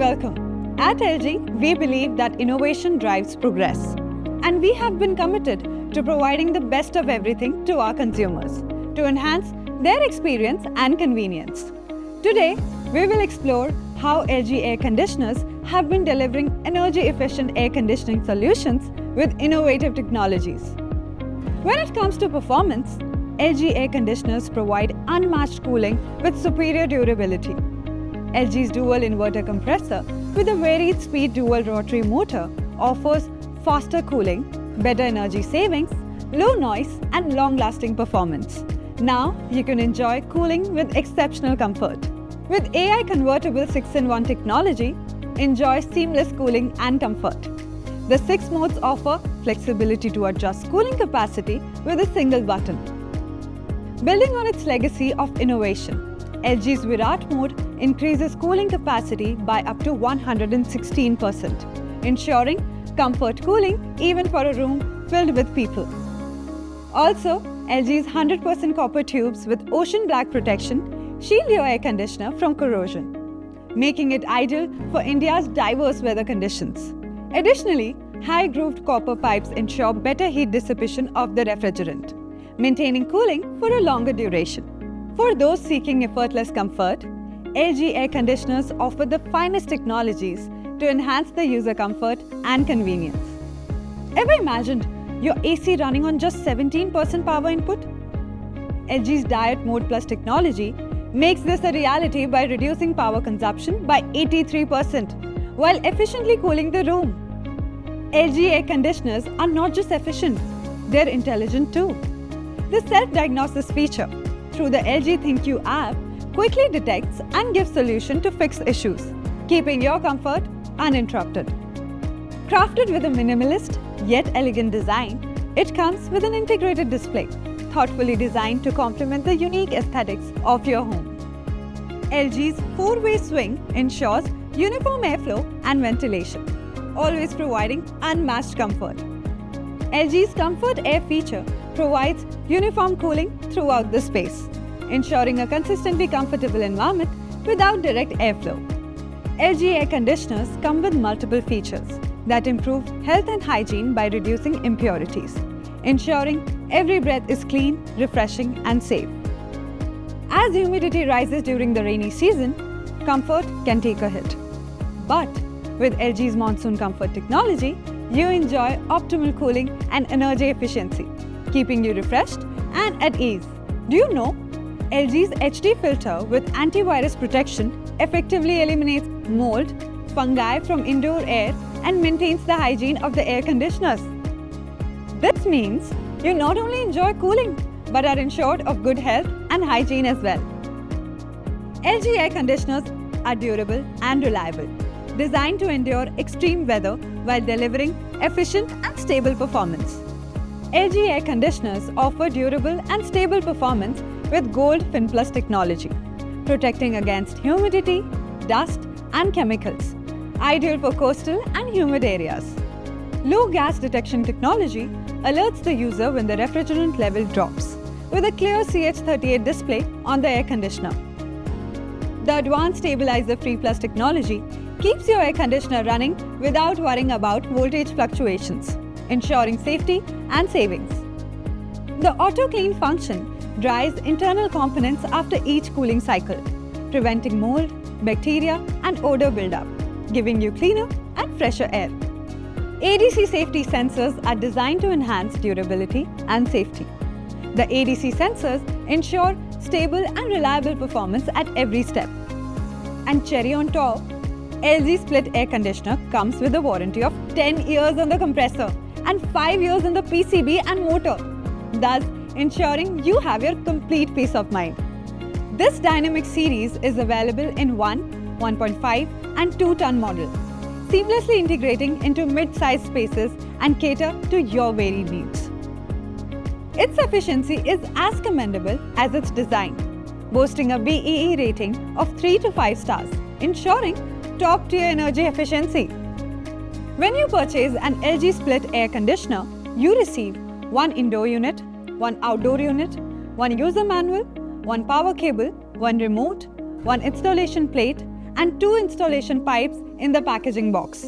Welcome. At LG, we believe that innovation drives progress. And we have been committed to providing the best of everything to our consumers to enhance their experience and convenience. Today, we will explore how LG air conditioners have been delivering energy-efficient air conditioning solutions with innovative technologies. When it comes to performance, LG air conditioners provide unmatched cooling with superior durability. LG's dual inverter compressor with a varied speed dual rotary motor offers faster cooling, better energy savings, low noise and long-lasting performance. Now you can enjoy cooling with exceptional comfort. With AI convertible 6-in-1 technology, enjoy seamless cooling and comfort. The 6 modes offer flexibility to adjust cooling capacity with a single button. Building on its legacy of innovation, LG's Virat mode increases cooling capacity by up to 116%, ensuring comfort cooling even for a room filled with people. Also, LG's 100% copper tubes with ocean black protection shield your air conditioner from corrosion, making it ideal for India's diverse weather conditions. Additionally, high-grooved copper pipes ensure better heat dissipation of the refrigerant, maintaining cooling for a longer duration. For those seeking effortless comfort, LG air conditioners offer the finest technologies to enhance the user comfort and convenience. Ever imagined your AC running on just 17% power input? LG's Diode Mode Plus technology makes this a reality by reducing power consumption by 83% while efficiently cooling the room. LG air conditioners are not just efficient, they're intelligent too. The self-diagnosis feature through the LG ThinQ app quickly detects and gives solution to fixed issues, keeping your comfort uninterrupted. Crafted with a minimalist yet elegant design, it comes with an integrated display, thoughtfully designed to complement the unique aesthetics of your home. LG's 4-way swing ensures uniform airflow and ventilation, always providing unmatched comfort. LG's Comfort Air feature provides uniform cooling throughout the space, ensuring a consistently comfortable environment without direct airflow. LG air conditioners come with multiple features that improve health and hygiene by reducing impurities, ensuring every breath is clean, refreshing, and safe. As humidity rises during the rainy season, comfort can take a hit. But with LG's Monsoon Comfort technology, you enjoy optimal cooling and energy efficiency, keeping you refreshed and at ease. Do you know LG's HD filter with antivirus protection effectively eliminates mold, fungi from indoor air and maintains the hygiene of the air conditioners? This means you not only enjoy cooling but are ensured of good health and hygiene as well. LG air conditioners are durable and reliable, designed to endure extreme weather while delivering efficient and stable performance. LG air conditioners offer durable and stable performance with Gold FinPlus technology, protecting against humidity, dust, and chemicals, ideal for coastal and humid areas. Low gas detection technology alerts the user when the refrigerant level drops, with a clear CH38 display on the air conditioner. The Advanced Stabilizer Free Plus technology keeps your air conditioner running without worrying about voltage fluctuations, ensuring safety and savings. The Auto Clean function dries internal components after each cooling cycle, preventing mold, bacteria, and odor buildup, giving you cleaner and fresher air. ADC safety sensors are designed to enhance durability and safety. The ADC sensors ensure stable and reliable performance at every step. And cherry on top, LG Split air conditioner comes with a warranty of 10 years on the compressor and 5 years on the PCB and motor, thus ensuring you have your complete peace of mind. This dynamic series is available in 1, 1.5 and 2-ton model, seamlessly integrating into mid-sized spaces and cater to your varied needs. Its efficiency is as commendable as its design, boasting a BEE rating of 3 to 5 stars, ensuring top-tier energy efficiency. When you purchase an LG Split air conditioner, you receive 1 indoor unit, 1 outdoor unit, 1 user manual, 1 power cable, 1 remote, 1 installation plate, and 2 installation pipes in the packaging box.